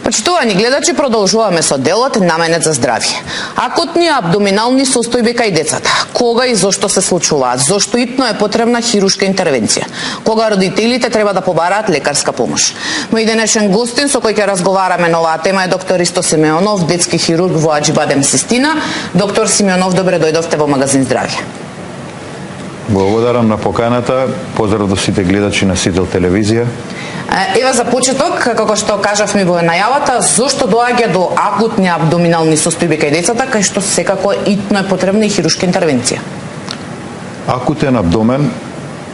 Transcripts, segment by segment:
Почитувани гледачи, продолжуваме со делот Наменет за здравје. Акутни абдоминални состојби кај децата. Кога и зошто се случуваат? Зошто итно е потребна хирушка интервенција? Кога родителите треба да побараат лекарска помош? Мој денешен гостин со кој ќе разговараме на оваа тема е доктор Ристо Симеонов, детски хирург во Аџибадем Систина. Доктор Симеонов, добре дојдовте во магазин Здравје. Благодарам на поканата. Поздрав до сите гледачи на Сител телевизија. Ева за почеток, како што кажавме во најавата, зошто доаѓа до акутни абдоминални состојби кај децата, кај што секако итно е потребна и хирушка интервенција? Акутен абдомен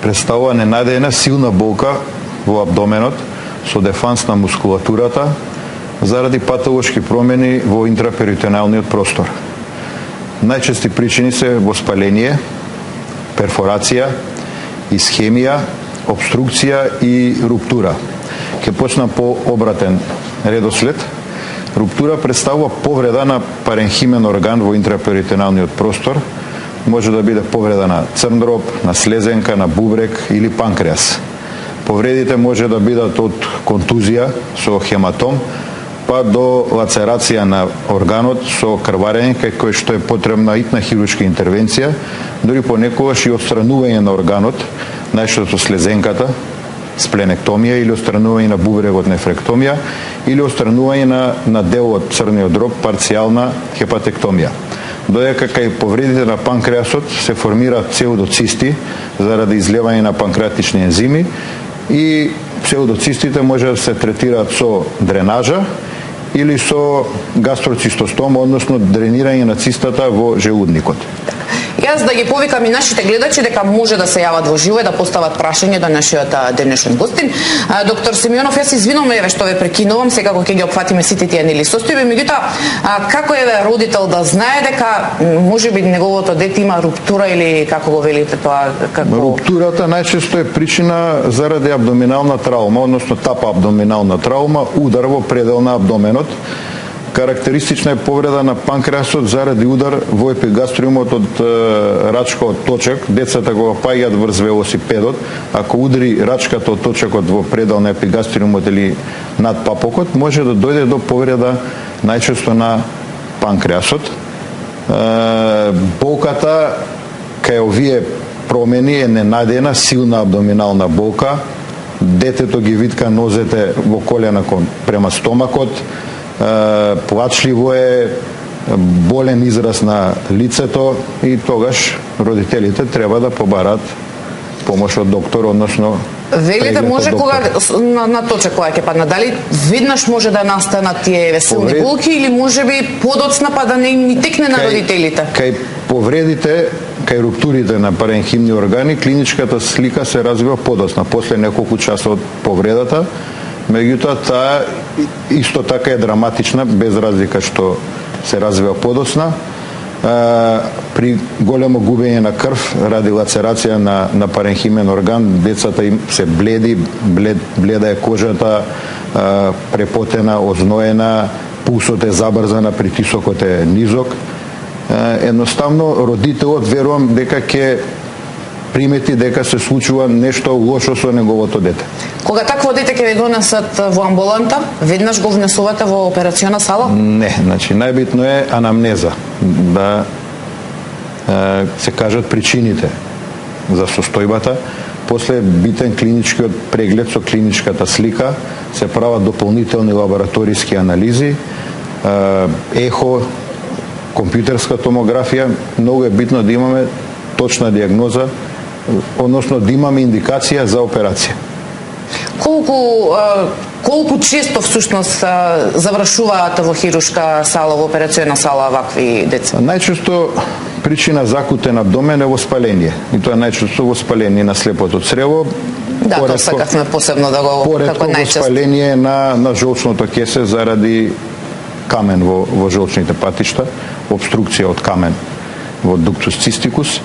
представува ненадејна силна болка во абдоменот со дефанс на мускулатурата заради патолошки промени во интраперитоналниот простор. Најчести причини се воспаление, перфорација, исхемија, обструкција и руптура. Ке почнам по обратен редослед. Руптура представува повреда на паренхимен орган во интраперитоналниот простор. Може да биде повреда на црн дроб, на слезенка, на бубрек или панкреас. Повредите може да бидат од контузија со хематом, па до лацерација на органот со крварење, кај кој што е потребна итна хируршка интервенција, дури понекогаш и отстранување на органот, најчесто слезенката, спленектомија или отстранување на бубрегот, нефректомија, или отстранување на дел од црниот дроб, парцијална хепатектомија. Додека кај повредите на панкреасот се формираат псевдоцисти заради излевање на панкреатични ензими и псевдоцистите може да се третираат со дренажа или со гастроцистостом, односно дренирање на цистата во желудникот. Јас да ги повикам и нашите гледачи дека може да се јават во живо и да постават прашање до нашиот денешен гостин. Доктор Симеонов, јас извинувам еве што ве прекинувам, секако ќе ги опфатиме сите тие нели состојби, меѓутоа како еве родител да знае дека можеби неговото дете има руптура или како го велите тоа, како Руптурата најчесто е причина заради абдоминална травма, односно тапа абдоминална травма, удар во предел на абдоменот. Карактеристична е повреда на панкреасот заради удар во епигастриумот од рачкот точек. Децата го паѓаат врз велосипедот, ако удри рачката од точекот во предел на епигастриумот или над папокот, може да дојде до повреда најчесто на панкреасот. Болката кај овие промени е ненадејна, силна абдоминална болка. Детето ги витка нозете во колена према стомакот, плачливо е, болен израз на лицето и тогаш родителите треба да побараат помош од доктор, односно велите може кога на точек кога ќе падна, дали веднаш може да настанат тие силни болки или можеби подоцна па да не ни текне на родителите? Кај повредите, кај руптурите на паренхимни органи, клиничката слика се развива подоцна, после неколку часа од повредата. Меѓутоа, таа исто така е драматична, без разлика што се развива подоцна. При големо губење на крв, ради лацерација на паренхимен орган, децата им се бледи, бледа е кожата, препотена, озноена, пулсот е забрзана, притисокот е низок. Едноставно, родителот верувам дека ќе примети дека се случува нешто лошо со неговото дете. Кога такво дете ќе ви донесат во амбуланта, веднаш го внесувате во операциона сала? Не, значи најбитно е анамнеза, да се кажат причините за состојбата. После битен клиничкиот преглед со клиничката слика, се прават дополнителни лабораториски анализи, ехо, компјутерска томографија. Многу е битно да имаме точна диагноза, односно да имаме индикација за операција. Колку често всушност завршуваат во хирушка сала, во операциона сала вакви деца? Најчесто причина за акутен абдомен е воспаление. И тоа е најчесто воспаление на слепото црево. Да, тоа сакавме посебно да го како најчесто. Воспаление на жолчното кесе заради камен во жолчните патишта, обструкција од камен во дуктус цистикус,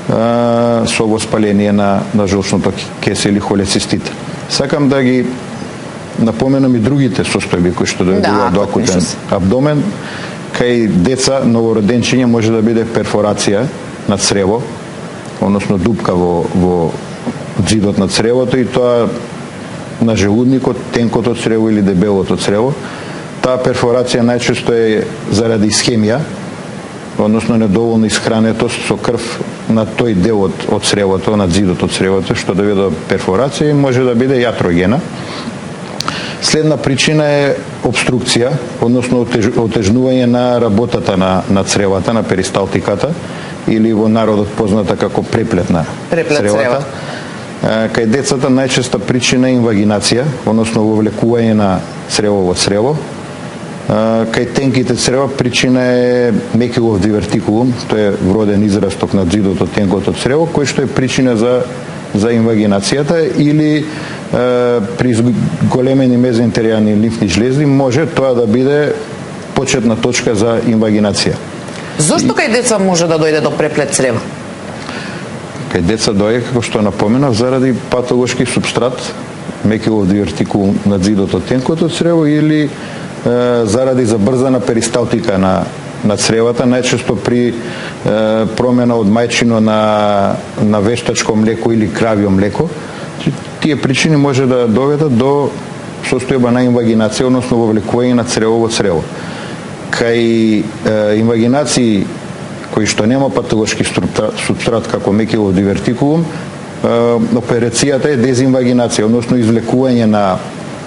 со воспаление на жолчното кесе или холецистит. Сакам да ги напоменам и другите состојби кои што доведуваат до акутен абдомен. Кај деца, новороденчиња може да биде перфорација на црево, односно дупка во џидот на цревото, и тоа на желудникот, тенкото црево или дебелото црево. Таа перфорација најчесто е заради исхемија, односно недоволна исхранетост со крв на тој дел од цревото, на зидот од цревото, што доведе до перфорација и може да биде јатрогена. Следна причина е обструкција, односно отежнување на работата на цревата, на перисталтиката, или во народот позната како преплет на цревата. Кај децата најчеста причина е инвагинација, односно вовлекување на црево во црево. Кај тенките црева причина е мекилов дивертикулум, тоа е вроден израсток на зидот од тенкото црево, кој што е причина за инвагинацијата, или при големени мезоинтеријални лимфни жлезди може тоа да биде почетна точка за инвагинација. Зошто кај деца може да дојде до преплет црева? Кај деца дојде, како што напоменав, заради патолошки субстрат, мекилов дивертикулум на зидот од тенкото црево, или заради забрзана перисталтика на цревата, најчесто при промена од мајчино на вештачко млеко или кравјо млеко. Тие причини може да доведат до состојба на инвагинација, односно вовлекување на црево во црево. Кај инвагинации кои што нема патолошки субстрат како мекилов дивертикулум, операцијата е дезинвагинација, односно извлекување на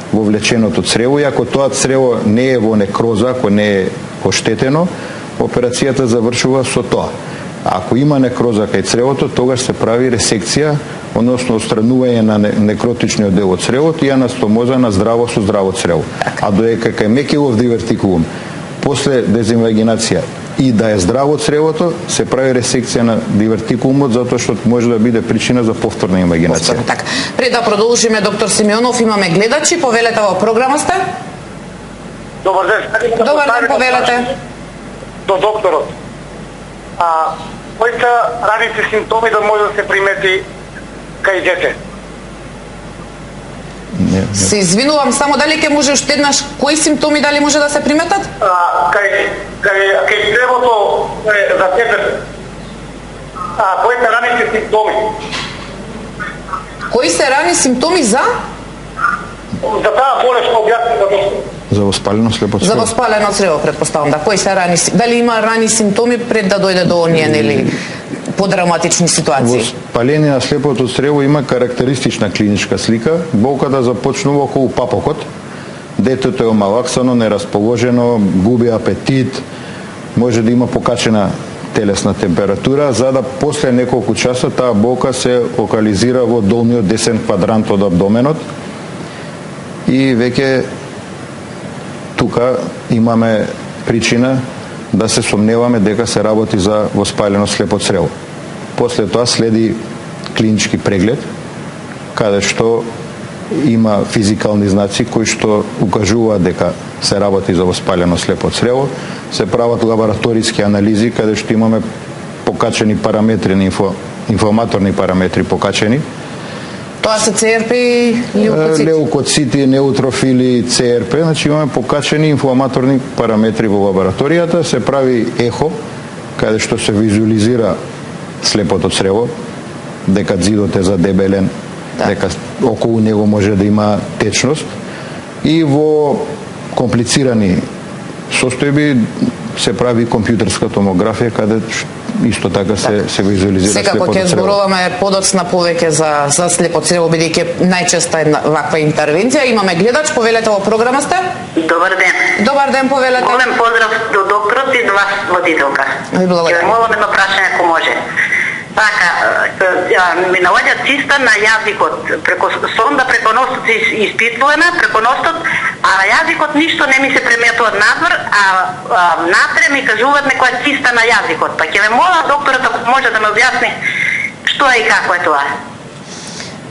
вовлеченото црево, и ако тоа црево не е во некроза, ако не е оштетено, операцијата завршува со тоа. Ако има некроза кај цревото, тогаш се прави ресекција, односно отстранување на некротичниот дел од цревото и анастомоза на здраво со здраво црево. А доека кај мекилов дивертикулум, после дезинвагинација и да е здраво цревото, се прави ресекција на дивертикулумот, затоа што може да биде причина за повторна инвагинација. Така. Пред да продолжиме, доктор Симеонов, имаме гледачи, повелете во програма сте? Добар ден. Добар ден, повелете. До докторот. Кои се раните симптоми да може да се примети кај дете? Се извинувам, само дали ќе може уште еднаш, кои симптоми дали може да се приметат? Кај цревото за дете. Кои се раните симптоми? Кои се рани симптоми за? За таа болест објасни за доктор. За воспалено слепо црево. За воспалено црево, претпоставам, да. Кои се рани, дали има рани симптоми пред да дојде до оние, нели, подраматични ситуации? Воспаление на слепото црево има карактеристична клиничка слика. Болката започнува околу папокот. Детето е омалаксано, нерасположено, губи апетит, може да има покачена телесна температура, за да после неколку часа таа болка се локализира во долниот десен квадрант од абдоменот и веќе тука имаме причина да се сомневаме дека се работи за воспалено слепо црево. После тоа следи клинички преглед, каде што има физикални знаци кои што укажуваат дека се работи за воспалено слепо црево. Се прават лабораториски анализи каде што имаме покачени параметри на инфламаторни параметри покачени. Тоа се ЦРП и леукоцити? Леукоцити, неутрофили, ЦРП, значи имаме покачени инфламаторни параметри во лабораторијата, се прави ехо, каде што се визуализира слепото црево, дека зидот е задебелен, дека околу него може да има течност, и во комплицирани состојби се прави компјутерска томографија, каде исто така се визуализира слепото црево. Секако ќе зборуваме подоцна повеќе за слепо црево, бидејќи најчеста е ваква интервенција. Имаме гледач, повелете во програма сте? Добар ден. Добар ден, повелете. Голем поздрав до докторот и до вас, водителка. Ви благодарам. Ќе молам едно прашање ако може. Така, ми наоѓа циста на јазикот, преку сонда, преку носот испитувана, преку носот, а на јазикот ништо не ми се преметува надвор, а натре ми кажуваат некоја циста на јазикот. Па ќе ве молам докторот ако може да ме објасни што е и како е тоа.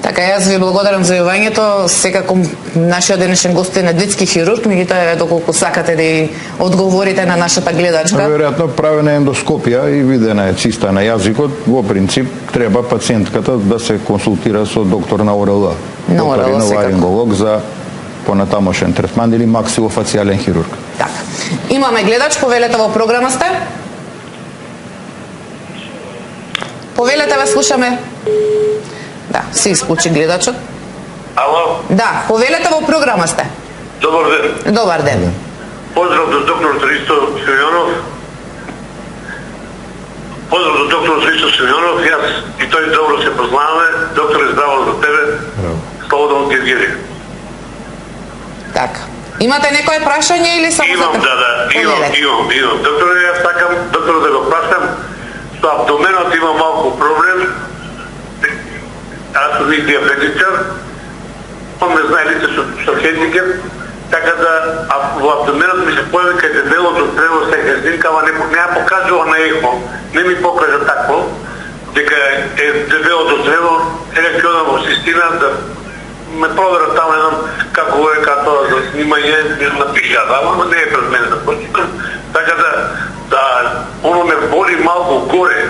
Така, јас ви благодарам за јавањето. Секако нашиот денешен гост е детски хирург, меѓутоа доколку сакате да и одговорите на нашата гледачка. Веројатно правена ендоскопија и видена е циста на јазикот. Во принцип треба пациентката да се консултира со доктор на ОРЛ. На ОРЛ, секако. Ларинголог за понатамошен третман или максилофацијален хирург. Така. Имаме гледач, повелете во програма сте? Повелете, ве слушаме. Да, се исклучи гледачот. Ало? Да, повелете во програма сте. Добар ден. Добар ден. Поздрав до доктор Христо Симеонов. Поздрав до доктор Христо Симеонов. Јас и тој добро се познаваме. Доктор е здраво за тебе. Слободно ти изгири. Така. Имате некое прашање или само Имам, имам. Доктор, јас сакам доктор да го прашам. Со абдоменот има малку проблем. Аз сум и диабетичар. Он ме знае лице со хендикеп. Така да во абдоменот ми се појави кај дебелото црево се хездинка, ама не покажува на ехо. Не ми покажа такво, дека е дебелото црево, ќе одам во систина да ме проверат таму едном како е като за снимање, напиша, ама не е пред мене да почитам. Така да оно ме боли малку горе,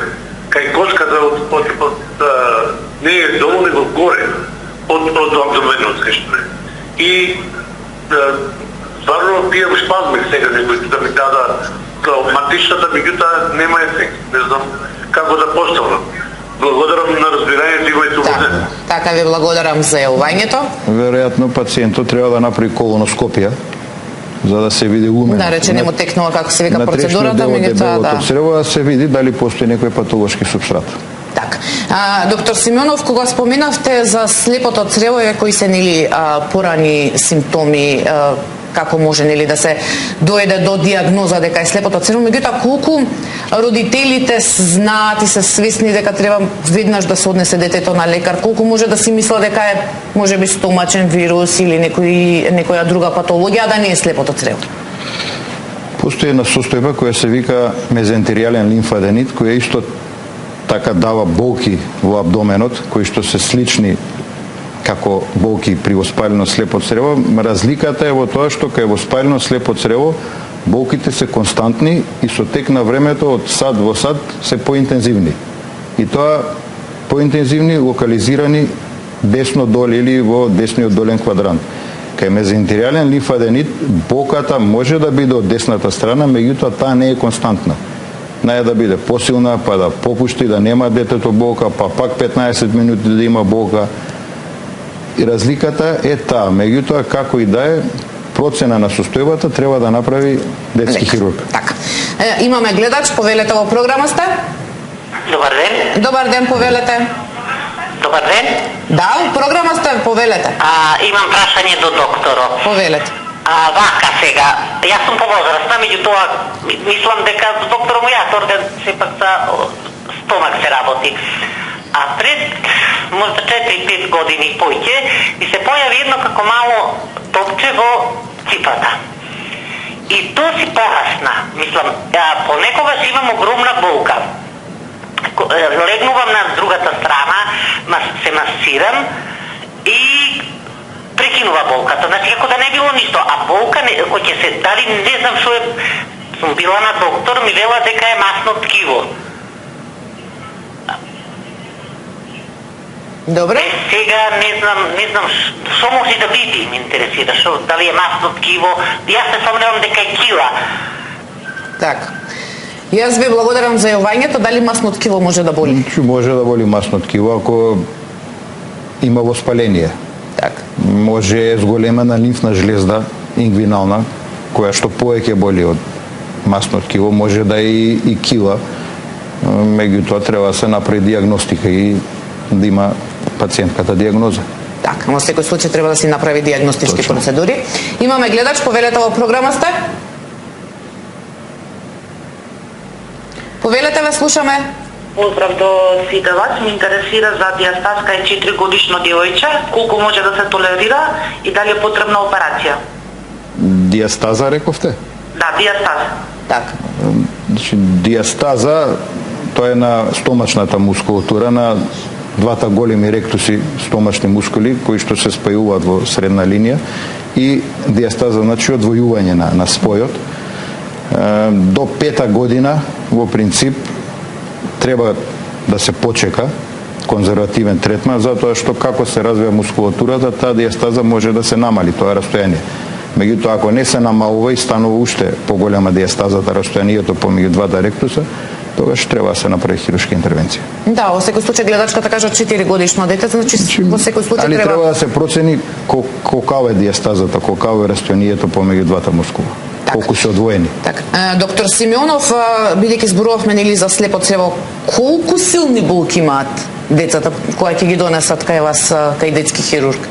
кај кочката не е долу, него горе од абдоменот скешто. И стварно пијам спазмик сега некој да ми дада матичната, меѓутоа нема ефект. Не знам како да поставам. Благодарам на разбирањето, имајте уводен. Така ви благодарам за јавувањето. Веројатно пациентот треба да направи колоноскопија за да се види умено. Да рече нему текнува како се вика процедурата, меѓутоа да црево да се види дали постои некој патолошки супстрат. Така. Доктор Симеонов, кога споменавте за слепото црево, кои се нели порани симптоми, како може нели да се дојде до диагноза дека е слепото црево, меѓутоа колку родителите знаат и се свесни дека треба веднаш да се однесе детето на лекар, колку може да си мисла дека е можеби стомачен вирус или некоја друга патологија, да не е слепото црево? Постои една состојба која се вика мезентеријален лимфаденит, која исто така дава болки во абдоменот, кои што се слични како болки при воспалено слепо црево. Разликата е во тоа што кај воспалено слепо црево болките се константни и со тек на времето од сад во сад се поинтензивни. И тоа поинтензивни локализирани десно доле или во десниот долен квадрант. Кај мезентеријален лимфаденит болката може да биде од десната страна, меѓутоа таа не е константна. Наја да биде посилна, па да попушти, да нема детето болка, па пак 15 минути да има болка. И разликата е таа. Меѓутоа, како и да е, процена на состојбата треба да направи детски хирург. Така. Имаме гледач, повелете во програма сте? Добар ден. Добар ден, повелете. Добар ден. Да, у програма сте, повелете. Имам прашање до докторот. Повелете. Вака сега, јас сум повозрастна, меѓутоа мислам дека доктор му јас орден сепак за стомак се работи. А пред можда 4-5 години поќе и се појави едно како мало топче во ципата. И тоа си порасна. Мислам, понекогаш имам огромна болка. Легнувам на другата страна, се масирам и прекинува болката. Значи, како да не било ништо. А болка, кој ќе се дали, не знам што е, сум била на доктор, ми вела дека е масно ткиво. Добре. Сега не знам што може да биде, ме интересира, што дали е масно ткиво. Јас се сомневам дека е кила. Така. Јас ви благодарам за јавувањето. Дали масно ткиво може да боли? Може да боли масно ткиво ако има воспаление. Така. Може зголемена лимфна жлезда, ингвинална, која што повеќе боли од масно ткиво, може да е и кила. Меѓутоа треба да се направи диагностика и да има пациентката диагноза. Така, во секој случај треба да си направи диагностички процедури. Имаме гледач, повелете во програма сте? Повелете, ве слушаме. Поздрав до сите вас, ме интересира за диастазка и 4 годишно девојче, колку може да се толерира и дали е потребна операција? Диастаза рековте? Да, диастаза. Така. Значи, диастаза, тоа е на стомачната мускулатура, на двата големи ректуси стомачни мускули, кои што се спајуваат во средна линија, и диастаза, значи одвојување на спојот. До 5-та година, во принцип, треба да се почека конзервативен третман, затоа што како се развива мускулатурата, таа диастаза може да се намали тоа растојание. Меѓутоа, ако не се намалува и станува уште поголема диастазата, растојанието помеѓу двата ректуса, тогаш треба да се направи хируршка интервенција. Да, во секој случај гледачката кажа 4 годишно дете, значи во секој случај треба... треба да се процени колкава е диастазата, колкаво е растојанието помеѓу двата мускула. колку се одвоени. Така. Доктор Симеонов, бидејќи зборувавме нели за слепо црево, колку силни болки имаат децата кои ќе ги донесат кај вас, кај детски хирург?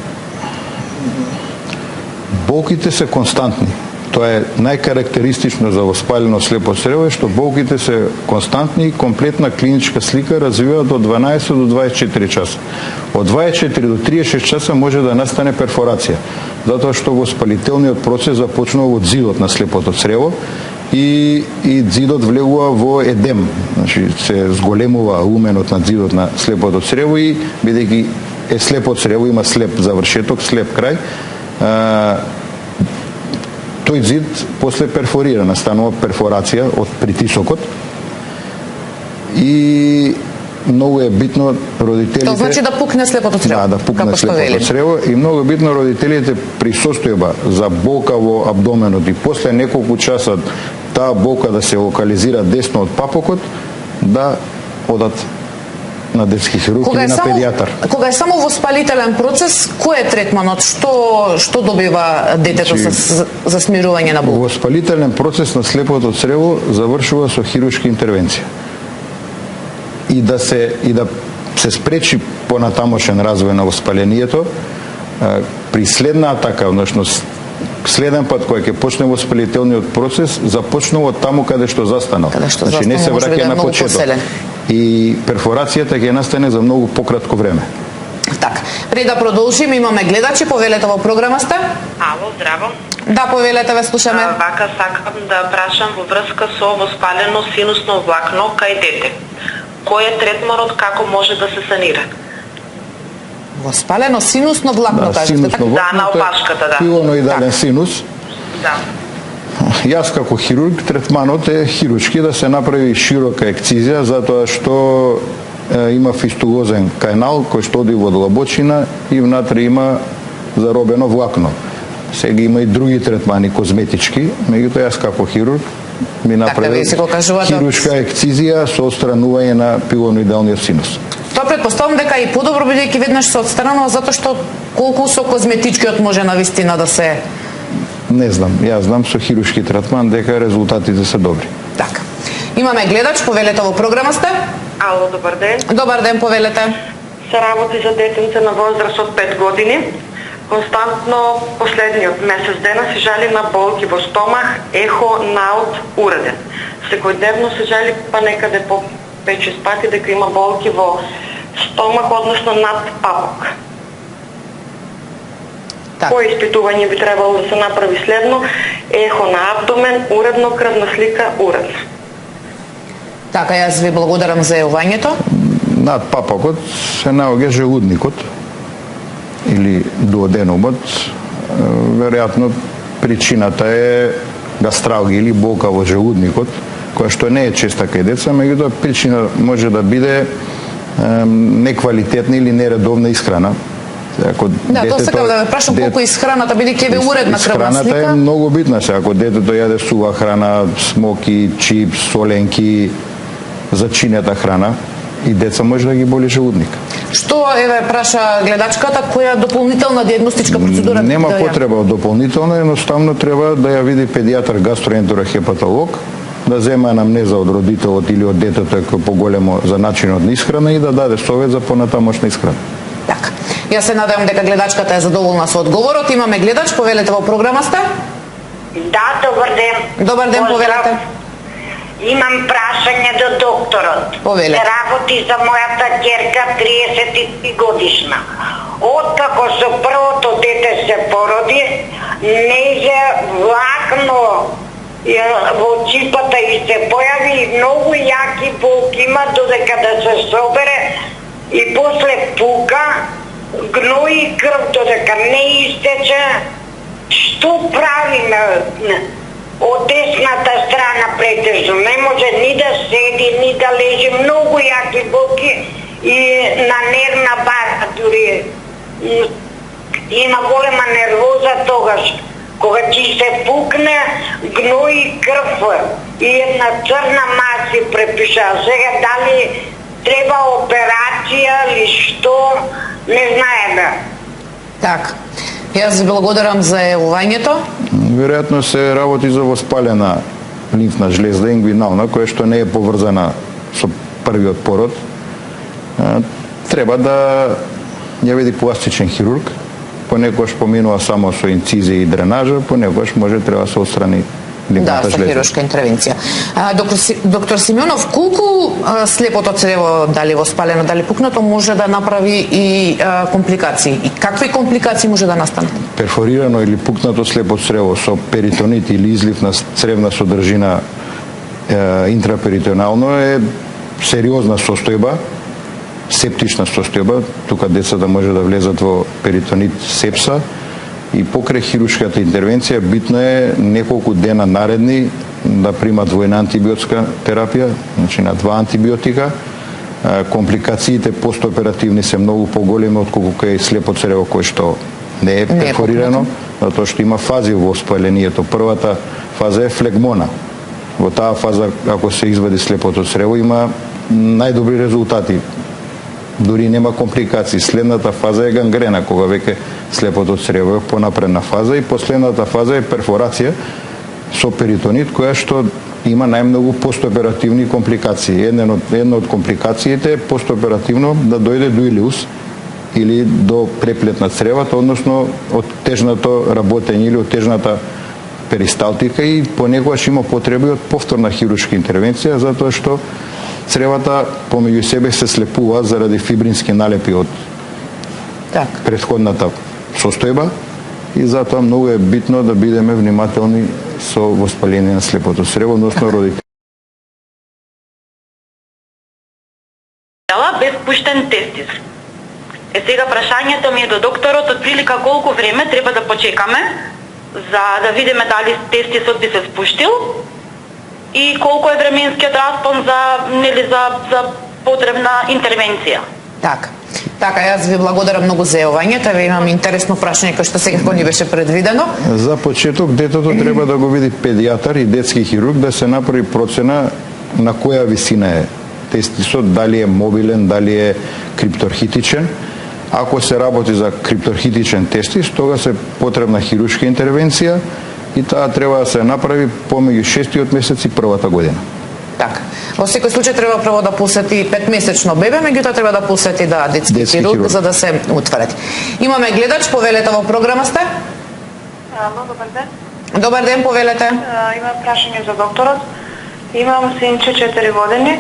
Болките се константни. Тоа е најкарактеристично за воспалено слепо црево, што болките се константни и комплетна клиничка слика развива до 12 до 24 часа. Од 24 до 36 часа може да настане перфорација, затоа што воспалителниот процес започнува од зидот на слепото црево и зидот влегува во едем. Значи се зголемува луменот на зидот на слепото црево и бидејќи е слепо црево, има слеп завршеток, слеп крај, тој зид после перфорира, настанува перфорација од притисокот и многу е битно родителите... Тоа значи да пукне слепото црево. Да пукне слепото црево и многу е битно родителите при состојба за болка во абдоменот и после неколку часа таа болка да се локализира десно од папокот, да одат на детски хирург или на педијатар. Кога е само воспалителен процес, кој е третманот? Што добива детето за смирување на болка? Воспалителен процес на слепото црево завршува со хируршка интервенција. И да се спречи понатамошен развој на воспалението, при следна атака, односно следен пат кога ќе почне воспалителниот процес, започнува од таму каде што застанал. Значи не се враќа на почеток. И перфорацијата ќе настане за многу пократко време. Така, пред да продолжиме, имаме гледачи, повелете во програма сте? Ало, здраво. Да, повелете, ве слушаме. Вака сакам да прашам во врска со воспалено синусно влакно кај дете. Кој е третманот, како може да се санира? Воспалено синусно влакно, кажете така? Да, на опашката, да. Пилоноидален синус. Да. Јас како хирург, третманот е хируршки да се направи широка екцизија, затоа што има фистулозен канал кој што оди во длабочина и внатре има заробено влакно. Сега има и други третмани козметички, меѓутоа јас како хирург ми направи хируршка екцизија со отстранување на пилоноидалниот синус. Тоа претпоставам дека и подобро бидејќи веднаш се отстранува, затоа што колку со козметичкиот може навистина да се... Не знам, јас знам со хируршки третман дека резултатите се добри. Така. Имаме гледач, повелете во програма сте? Ало, добар ден. Добар ден, повелете. Се работи за детенце на возраст од 5 години. Константно последниот месец дена се жали на болки во стомах, ехо, наут, уреден. Секојдневно се жали па некаде по 5-6 пати дека има болки во стомах, односно над папок. Кој испитување би требало да се направи следно? Ехо на абдомен, уредно, крвна слика, уредно. Така, јас ви благодарам за јавањето. Над папокот се наоѓа желудникот или дуоденумот. Веројатно причината е гастралгија или болка во желудникот, која што не е честа кај деца, меѓутоа причина може да биде неквалитетна или нередовна исхрана. Да, тоа сакам да ве прашам колку исхраната, бидејќи е уредна крвна слика. Исхраната е многу битна се. Ако детето јаде сува храна, смоки, чипс, соленки, зачинета храна, и деца може да ги боли желудник. Што еве праша гледачката, која дополнителна дијагностичка процедура? Нема потреба од дополнителна, едноставно треба да ја види педијатар гастроентерохепатолог, да зема анамнеза од родителот или од детето кој поголемо за начинот на исхрана и да даде совет за понатамошна исхрана. Така. Јас се надевам дека гледачката е задоволна со одговорот. Имаме гледач, повелете во програма сте? Да, добар ден. Добар ден, повелете. Имам прашање до докторот. Повелете. Работи за мојата ќерка 33 годишна. Откако со првото дете се породи, нејзе влакно во чипата и се појави и многу јаки болки има додека да се собере и после пука, гнои крв додека не истече. Што правиме? Од десната страна претежно не може ни да седи, ни да лежи, многу јаки болки и на нервна база дури. Има голема нервоза тогаш. Кога ти се пукне, гнои крв и една црна маси препиша. Сега дали треба операција или што, не знаеме. Така. Јас ви благодарам за јавувањето. Веројатно се работи за воспалена лимфна жлезда ингвинална, која што не е поврзана со првиот пород. Треба да ја види пластичен хирург, понекогаш поминува само со инцизија и дренажа, понекогаш може треба да се отстрани лимфната Да, со жлезда. хируршка интервенција. Доктор Симеонов, колку слепото црево, дали воспалено, дали пукнато, може да направи и компликации? И какви компликации може да настанат? Перфорирано или пукнато слепо црево со перитонит или излив на цревна содржина интраперитонално е сериозна состојба, септична состојба, тука децата може да влезат во перитонит, сепса, и покрај хируршката интервенција битно е неколку дена наредни да примат војна антибиотска терапија, значи на 2 антибиотика. Компликациите постоперативни се многу поголеми отколку кај слепо црево кој што не е перфорирано, затоа што има фази во воспалението. Првата фаза е флегмона. Во таа фаза, ако се извади слепото црево, има најдобри резултати. Дури нема компликации. Следната фаза е гангрена, кога веќе слепото црево е понапредна фаза, и последната фаза е перфорација со перитонит, која што има најмногу постоперативни компликации. Една од компликациите е постоперативно да дојде до илиус или до преплет на цревата, односно од тежното работење или од тежната перисталтика, и понекогаш има потреби од повторна хируршка интервенција, затоа што цревата помеѓу себе се слепува заради фибрински налепи од претходната состојба, и затоа многу е битно да бидеме внимателни со воспаление на слепото црево, односно родители. Без пуштен тестис. Сега прашањето ми е до докторот, од прилика колку време треба да почекаме за да видиме дали тестисот би се спуштил и колку е временскиот распон за потребна интервенција. Така, јас ви благодарам многу за јавувањето. Еве имам интересно прашање кој што сега не беше предвидено. За почеток детето треба да го види педијатар и детски хирург, да се направи процена на која висина е тестисот, дали е мобилен, дали е крипторхитичен. Ако се работи за крипторхитичен тестис, тога се потребна хируршка интервенција, и таа треба да се направи помеѓу 6-тиот месец и првата година. Така. Во секој случај треба прво да посети 5-месечно бебе, меѓутоа треба да посети детски хирург за да се утврди. Имаме гледач, повелете во програма сте? Добар ден. Добар ден, повелете. Имам прашање за докторот. Имам синче 4 години.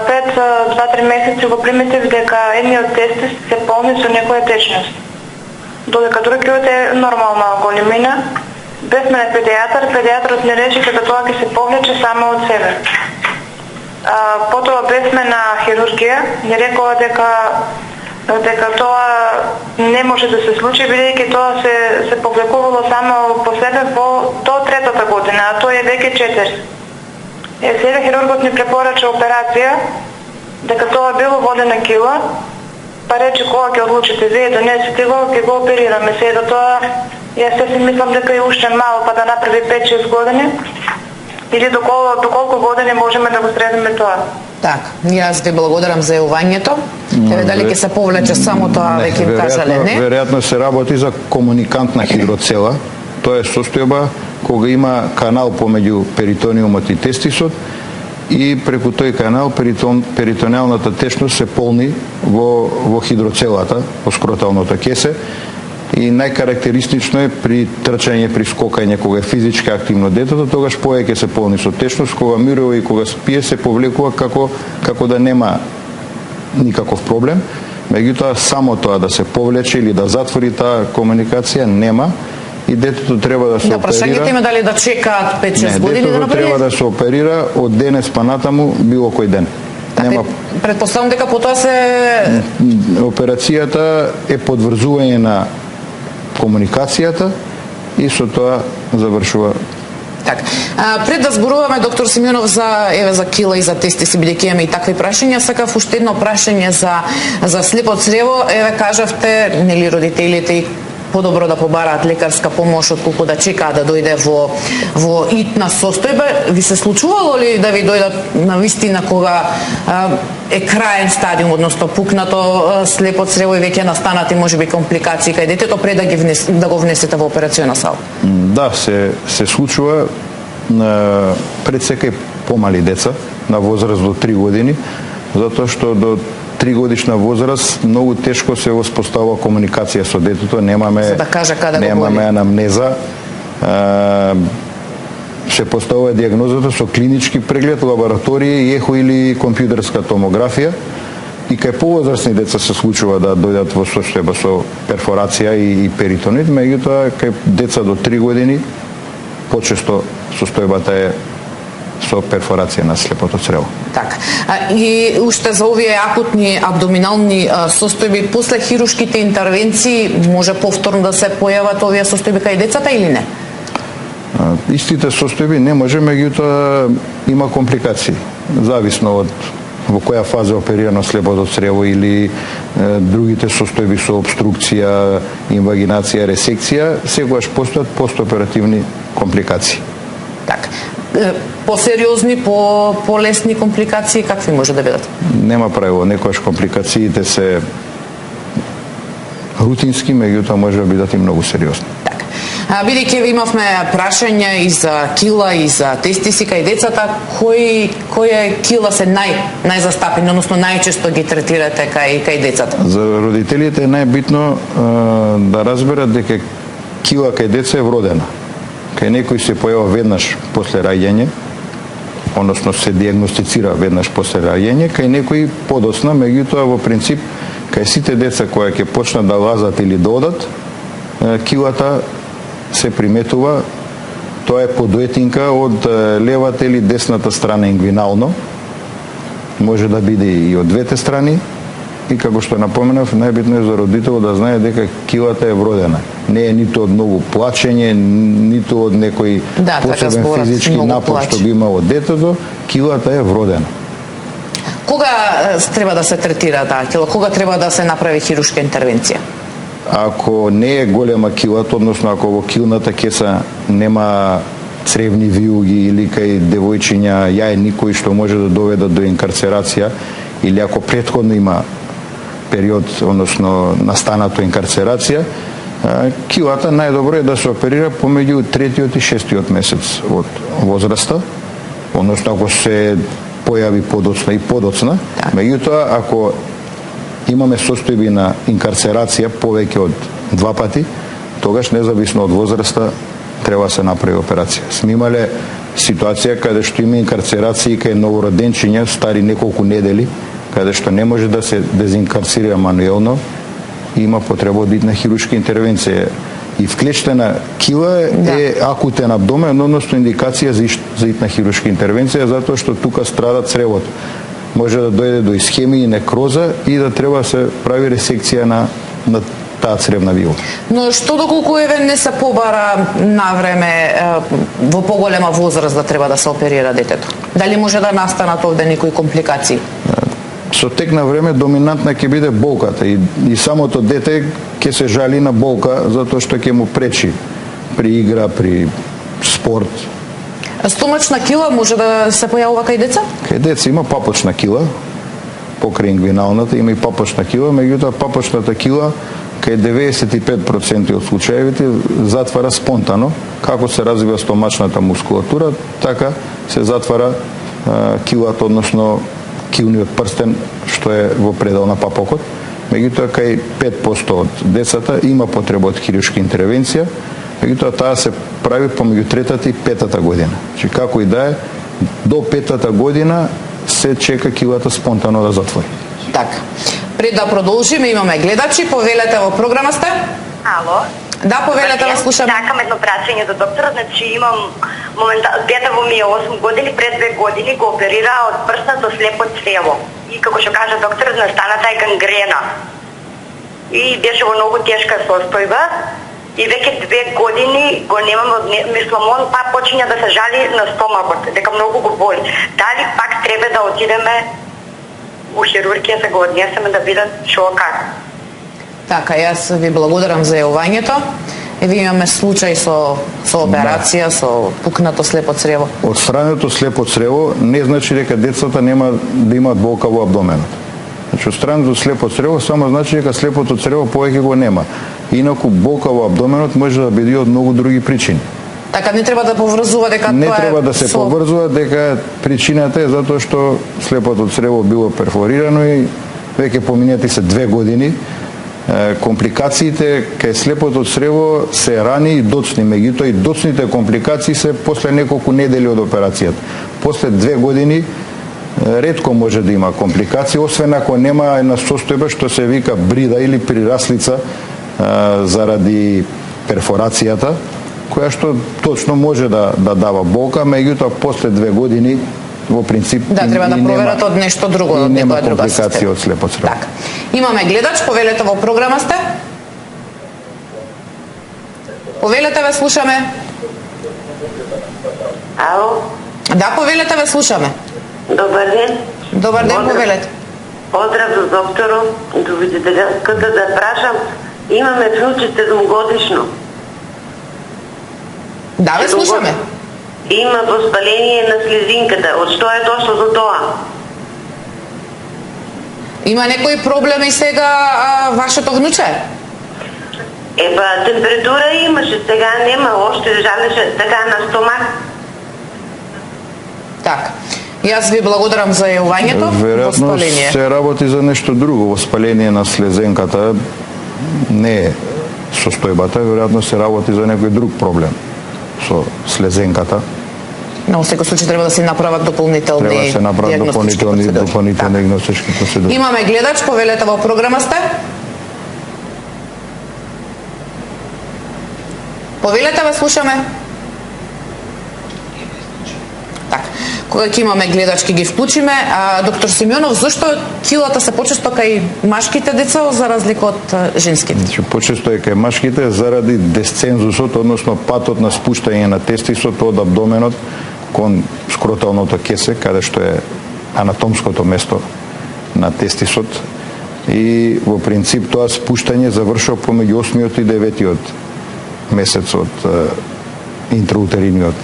Пред 2-3 месеци го приметив дека едниот тестис се полни со некоја течност, додека другиот е нормална големина. Без мене педијатарот не рече дека тоа ќе се повлече само од себе. Потоа без мене на хирургија не рекоа дека тоа не може да се случи, бидејќи тоа се повлекувало само по себе до 3-та година, а тоа е веќе 4. Сега хирургот ни препорача операција, дека тоа било водена кила, па рече кога ќе одлучите вие донесете го, ќе го оперираме. Сега тоа, јас се си мислам дека е уште мало, па да направи 5-6 години, или доколку години можеме да го средиме тоа. Така, јас ви благодарам за јавувањето. Еве дали ќе се повлече само тоа, веќе им кажале не. Веројатно се работи за комуникантна хидроцела. Тоа е состојба кога има канал помеѓу перитониумот и тестисот, и преку тој канал перитонеалната течност се полни во хидроцелата, во скроталното кесе, и најкарактеристично е при трчање, при скокање, кога е физички активно детето, тогаш повеќе се полни со течност, кога мирува и кога спие се повлекува како да нема никаков проблем. Меѓутоа само тоа да се повлече или да затвори таа комуникација нема, и детето треба да се оперира. Прашањето има дали да чекаат 5-6 години да направи? Детето треба да се оперира од денес па натаму било кој ден. Така, предпоставам дека потоа се... Операцијата е подврзување на комуникацијата и со тоа завршува. Така. Пред да зборуваме, доктор Симеонов, за кила и за тестиси, бидејќи имаме и такви прашања, сакав уште едно прашање за слепо црево. Еве кажавте, нели родителите и подобро да побараат лекарска помош отколку да чекаат да дојде во итна состојба. Ви се случувало ли да ви дојдат на вистина кога е краен стадиум, односно пукнато слепо црево и веќе настанати можеби компликации кај детето пред да го внесете во операциона сала? Да, се случува пред секај помали деца на возраст до 3 години, затоа што до 3 годишна возраст многу тешко се воспоставува комуникација со детето, немаме за да кажа каде немаме анамнеза. Се поставува диагнозата со клинички преглед, лабораторија, ехо или компјутерска томографија. И кај повозрастни деца се случува да дојдат во состојба со перфорација и перитонит, меѓутоа кај деца до 3 години почесто состојбата е со перфорација на слепото црево. Така. И уште за овие акутни абдоминални состојби, после хирушките интервенции може повторно да се појават овие состојби кај децата или не? Истите состојби не може, меѓутоа има компликации. Зависно од во која фаза оперирано слепото црево или другите состојби со обструкција, инвагинација, ресекција, секогаш постојат постоперативни компликации. Така. Посериозни, полесни компликации какви може да бидат? Нема правило, некојаш компликациите се рутински, меѓутоа може да бидат и многу сериозни. Така. Бидејќи имавме прашања и за кила и за тестиси кај децата, кои кила се најзастапени, односно најчесто ги третирате кај децата? За родителите е најбитно да разберат дека кила кај деца е вродена. Кај некој се појава веднаш после раѓање, односно се диагностицира веднаш после раѓање, кај некој подоцна, меѓутоа во принцип кај сите деца кои ќе почнат да лазат или да одат, килата се приметува, тоа е подоетинка од левата или десната страна ингвинално, може да биде и од двете страни, и како што напоменав, најбитно е за родител да знае дека килата е вродена. Не е ниту од многу плачење, ниту од некој посебен физички напор што би имало детето, килата е вродена. Кога треба да се третира таа кила? Кога треба да се направи хирушка интервенција? Ако не е голема килата, односно ако во килната кеса нема цревни виуги или кај девојчиња јајни кои што може да доведат до инкарцерација, или ако претходно има период, односно настанато инкарцерација, килата најдобро е да се оперира помеѓу 3-тиот и 6-тиот месец од возраста, односно ако се појави подоцна и подоцна, меѓутоа ако имаме состојби на инкарцерација повеќе од 2 пати, тогаш независно од возраста треба да се направи операција. Сме имале ситуација каде што има инкарцерација кај новороденчиња стари неколку недели, каде што не може да се дезинкарцира мануелно и има потреба од итна хирушка интервенција. И вклечтена кила е акутен абдомен, односно индикација за итна хирушка интервенција, затоа што тука страда цревото. Може да дојде до исхемија, некроза и да треба да се прави ресекција на таа цревна виуга. Но што доколку не се побара на време во поголема возраст да треба да се оперира детето? Дали може да настанат овде некои компликации? Со тек на време доминантна ќе биде болката и самото дете ќе се жали на болка затоа што ќе му пречи при игра, при спорт. Стомачна кила може да се појавува кај деца? Кај деца има папочна кила, покрај ингвиналната има и папочна кила, меѓутоа папочната кила кај 95% од случаевите затвара спонтано, како се развива стомачната мускулатура, така се затвара килата, односно килниот прстен што е во предел на папокот. Меѓутоа кај 5% од децата има потреба од хирушка интервенција, меѓутоа таа се прави помеѓу 3-та и 5-та година. Значи како и да е, до 5-та година се чека килата спонтано да затвори. Така. Пред да продолжиме, имаме гледачи, повелете во програма сте? Ало. Да, повелете, вас слушаме. Чакам едно прашање до доктора, значи имам детево ми е 8 години, пред 2 години го оперира од прстното слепо црево. И како што кажа докторот, настаната е гангрена. И беше во многу тешка состојба. И веќе 2 години го немам, мислам, он па почиња да се жали на стомакот, дека многу го боли. Дали пак треба да отидеме у хирургија, се го однесеме да видат што как? Така, јас ви благодарам за јавувањето. Ви имаме случај со операција, со пукнато слепо црево. Отстрането слепо црево не значи дека децата нема да имаат болка во абдоменот. Значи, отстрането слепо црево само значи дека слепото црево повеќе го нема. Инаку болка во абдоменот може да биде од многу други причини. Така не треба да поврзува дека не тоа е треба да се поврзува дека причината е затоа што слепото црево било перфорирано и веќе поминати се 2 години. Компликациите кај слепото црево се рани и доцни, меѓутоа и доцните компликации се после неколку недели од операцијата. После 2 години ретко може да има компликации, освен ако нема една состојба што се вика брида или прираслица заради перфорацијата, која што точно може да дава болка, меѓутоа после 2 години во принцип треба да проверат од нешто друго, од некоја друга компликација од слепо црево. Така. Имаме гледач, повелете во програма сте? Повелете, ве слушаме. Ало? Да, повелете, ве слушаме. Добар ден. Добар ден, повелете. Поздрав за доктору. Довидителјската да прашам, имаме внуче 7 годишно. Да, ве слушаме. Има воспаление на слезинката. Од што е дошло до тоа? Има некои проблеми сега вашето внуче? Температура имаше, сега нема, още жалеше така на стомак. Така. Јас ви благодарам за јавувањето. Веројатно се работи за нешто друго. Воспаление на слезенката не е состојбата, веројатно се работи за некој друг проблем со слезенката. Но во секој случај треба да се направат дополнителни дополнителни диагностички процедури. Имаме гледач, повелете во програма сте? Повелете, ве слушаме. Така. Кога ќе имаме гледач ќе ги вклучиме. Доктор Симеонов, зашто килата се почесто кај машките деца за разлика од женските? Значи, почесто е кај машките заради десцензусот, односно патот на спуштање на тестисот од абдоменот кон скроталното кесе, каде што е анатомското место на тестисот. И во принцип тоа спуштање завршува помеѓу 8-миот и 9-тиот месец од интраутериниот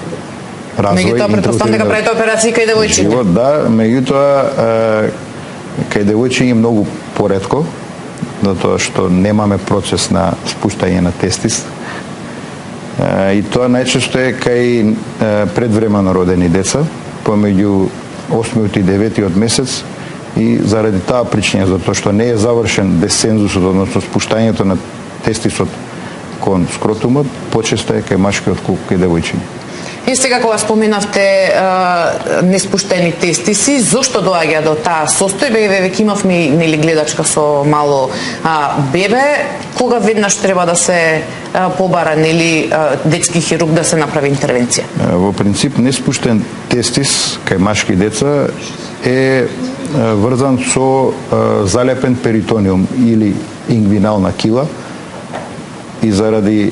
развој. Меѓутоа, претпоставам дека правите операции кај девојчиња. Живот, да, меѓутоа кај девојчиња многу поретко, затоа што немаме процес на спуштање на тестис. И тоа најчесто е кај предвремено родени деца, помеѓу 8-миот и 9-тиот месец, и заради таа причина, затоа што не е завршен десцензусот, односно спуштањето на тестисот кон скротумот, почесто е кај машки отколку кај девојчиња. И сега кога споменавте неспуштени тестиси, зошто доаѓа до таа состојба? И веќе имавме нели гледачка со мало бебе, кога веднаш треба да се побара нели детски хирург да се направи интервенција? Во принцип неспуштен тестис кај машки деца е врзан со залепен перитониум или ингвинална кила и заради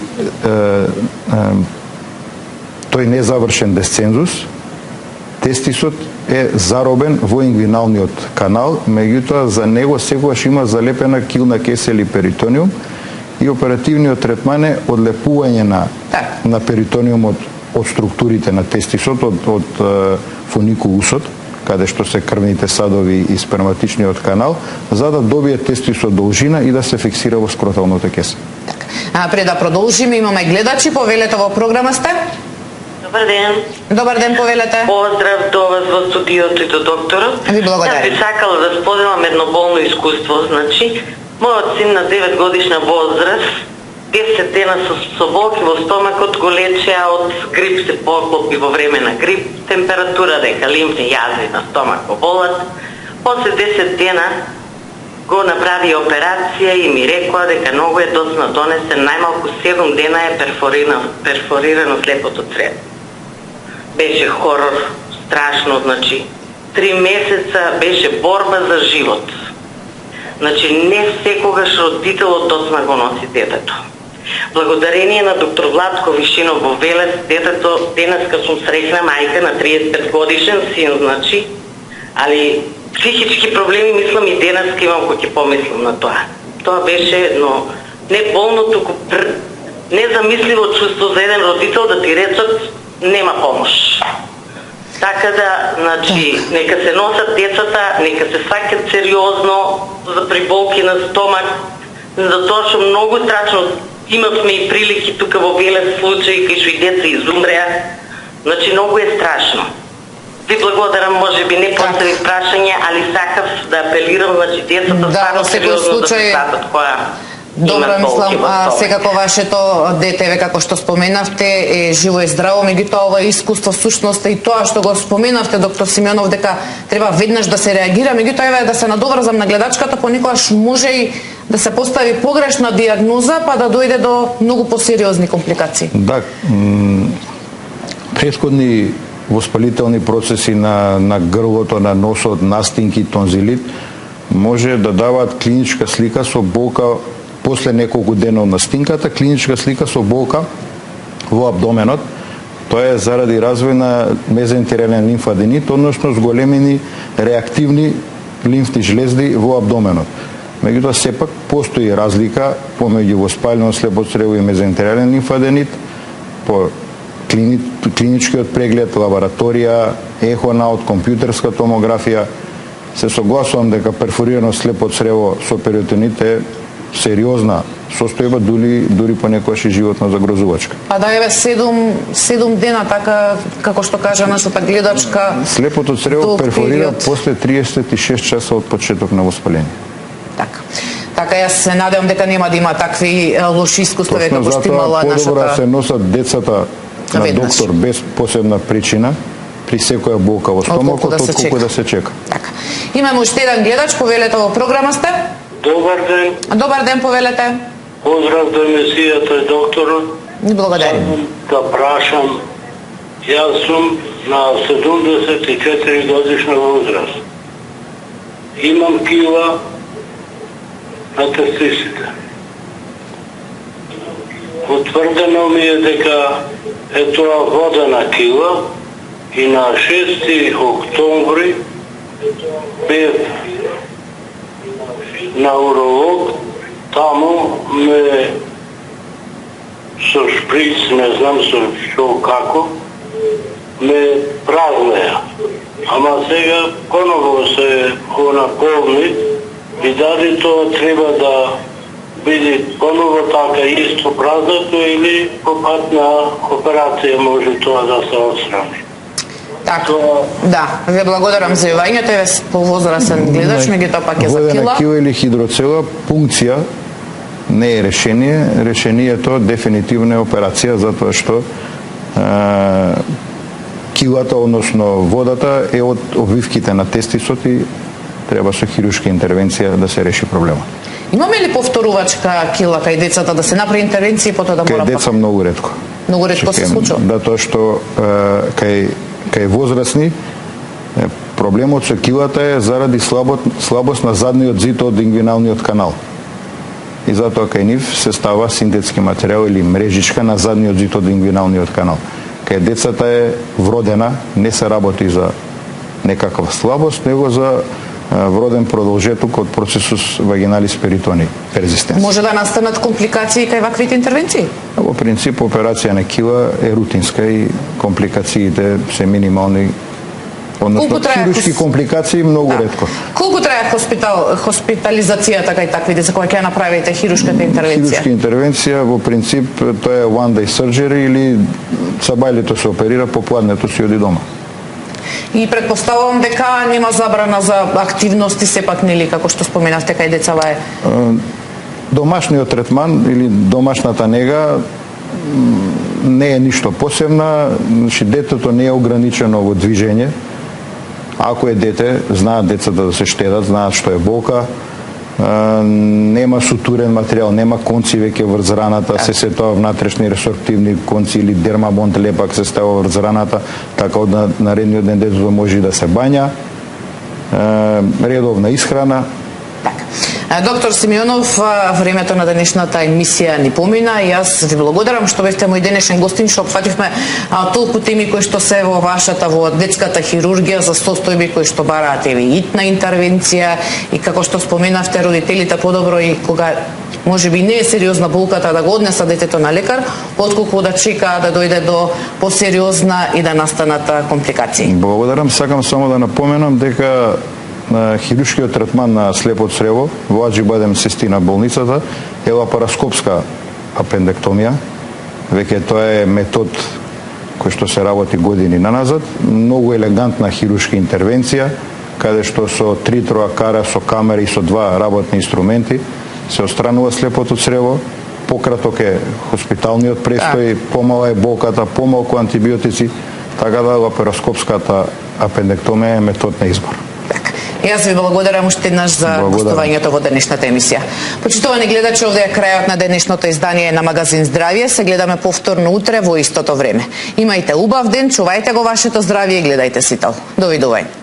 тој незавршен десцензус, тестисот е заробен во ингвиналниот канал, меѓутоа за него секогаш има залепена килна кеса или перитониум и оперативниот третман е одлепување на перитониумот од структурите на тестисот, од фуникулусот, каде што се крвните садови и сперматичниот канал, за да добие тестисот должина и да се фиксира во скроталната кеса. Пред да продолжиме, имаме гледачи, повелете во програма сте? Добар ден. Добар ден, повелете. Поздрав до вас во студиото и до докторот. Ви благодарам. Јас би сакала да споделам едно болно искуство. Значи, мојот син на 9 годишна возраст, 10 дена со болки во стомакот го лечеа од грип, се поклопи во време на грип, температура дека лимфни јазви на стомак го болат. После 10 дена го направи операција и ми рекоа дека многу е доцна донесен, најмалку 7 дена е перфорирано слепото црево. Беше хорор, страшно, значи 3 месеца беше борба за живот. Значи не секогаш родителот доцна го носи детето. Благодарение на доктор Владко Вишинов во Велес, детето денеска сум среќна мајка на 35 годишен син, значи, али психички проблеми мислам и денеска имам кога ќе помислам на тоа. Тоа беше едно не болно, туку незамисливо чувство за еден родител да ти речат нема помош. Така да, значи, нека се носат децата, нека се сваќат сериозно за приболки на стомак, затоа што многу страшно имавме и прилики тука во Велес случаи кај што и деца изумреа. Значи, многу е страшно. Ви благодарам, може би не постави прашање, али сакав да апелирам, значи децата стварно сериозно да се сватат која. Добро, мислам, секако вашето детеве, како што споменавте, е живо и здраво, меѓутоа ова искуство всушност и тоа што го споменавте, доктор Симеонов, дека треба веднаш да се реагира, меѓутоа еве да се надоврзам на гледачката, понекогаш може и да се постави погрешна диагноза, па да дојде до многу посериозни компликации. Да, претходни воспалителни процеси на грлото, на носот, настинки, тонзилит, може да даваат клиничка слика со болка после неколку дена од настинката, клиничка слика со болка во абдоменот. Тоа е заради развој на мезентериален лимфаденит, односно зголемени реактивни лимфни жлезди во абдоменот. Меѓутоа, сепак постои разлика помеѓу воспалено слепо црево и мезентериален лимфаденит, по клиничкиот преглед, лабораторија, ехонаут, компјутерска томографија. Се согласувам дека перфорирано слепо црево со перитонит е сериозна состојба, дури понекогаш и животно загрозувачка. А да еве 7 дена, така како што кажа нашата гледачка. Слепото црево перфорира после 36 часа од почеток на воспаление. Така, јас се надевам дека нема да има такви лоши искуства како што имала нашата. Подобро се носат децата на доктор без посебна причина при секоја болка во стомакот, отколку да се чека. Така. Имаме уште еден гледач, повелете во програма сте. Добар ден. Добар ден, повелете. Поздрав до емисијата и докторот. Ни благодарим. Да прашам, јас сум на 74 годишна возраст. Имам кила на тестисите. Утврдено ми е дека е тоа водена кила и на 6 октомври бев на уролог, таму ме со шприц, не знам со што како, ме празнеа. Ама сега поново се наполни и дали тоа треба да биде поново така исто празнато или по пат на операција може тоа да се отстрани. Така, да, ве благодарам за јавањето, еве повозрасен гледач, меѓутоа пак е за кила. Водена кила или хидроцела, пункција не е решение, решението дефинитивно е операција, затоа што килата, односно водата е од обвивките на тестисот и треба со хируршка интервенција да се реши проблемот. Имаме ли повторувачка кила кај децата да се направи интервенција и потоа да мора? Кај деца многу ретко. Многу ретко се случува. Да, тоа што кај возрастни проблемот со килата е заради слабост на задниот зид од ингвиналниот канал. И затоа кај нив се става синтетски материјал или мрежичка на задниот зид од ингвиналниот канал. Кај децата е вродена, не се работи за некаква слабост, него за вроден продолжеток од процесус вагиналис перитони перзистенс. Може да настанат компликации кај ваквите интервенции? Во принцип, операција на кила е рутинска и компликациите се минимални. Односно, хируршки компликации многу ретко. Колку трае хоспитализацијата кај такви деца кога ќе направите хируршката интервенција? Хируршка интервенција во принцип тоа е one day surgery или сабајлето се оперира, попладнето си оди дома. И предпоставувам дека нема забрана за активности сепак, нели, како што споменавте кај децава е? Домашниот третман или домашната нега не е ништо посебна, значи детето не е ограничено во движење. Ако е дете, знаат децата да се штедат, знаат што е болка, нема сутурен материјал, нема конци веќе врз раната, се сетува внатрешни ресорптивни конци или дермабонд лепак се става врз раната, така од наредниот ден детето може да се бања, редовна исхрана. Така. Доктор Симеонов, времето на денешната емисија ни помина и јас ви благодарам што бевте мој денешен гостин, што опфативме толку теми кои што се во вашата, во детската хирургија, за состојби кои што бараат и итна интервенција и како што споменавте, родителите подобро и кога може би не е сериозна болката да го однесат детето на лекар, отколку да чека да дојде до посериозна и да настанат компликации. Благодарам, сакам само да напоменам дека на хируршкиот третман на слепо црево во Аџи Бадем Систи на болницата е лапароскопска апендектомија. Веќе тоа е метод кој што се работи години наназад, многу елегантна хируршка интервенција, каде што со 3 троакара, со камери и со 2 работни инструменти се отстранува слепото црево, пократок е хоспиталниот престој, помала е болката, помалку антибиотици, така да лапароскопската апендектомија е метод на избор. Јас ви благодарам уште еднаш за гостувањето во денешната емисија. Почитувани гледачи, овде е крајот на денешното издание на магазин Здравје. Се гледаме повторно утре во истото време. Имајте убав ден, чувајте го вашето здравје и гледајте Сител. Довидување.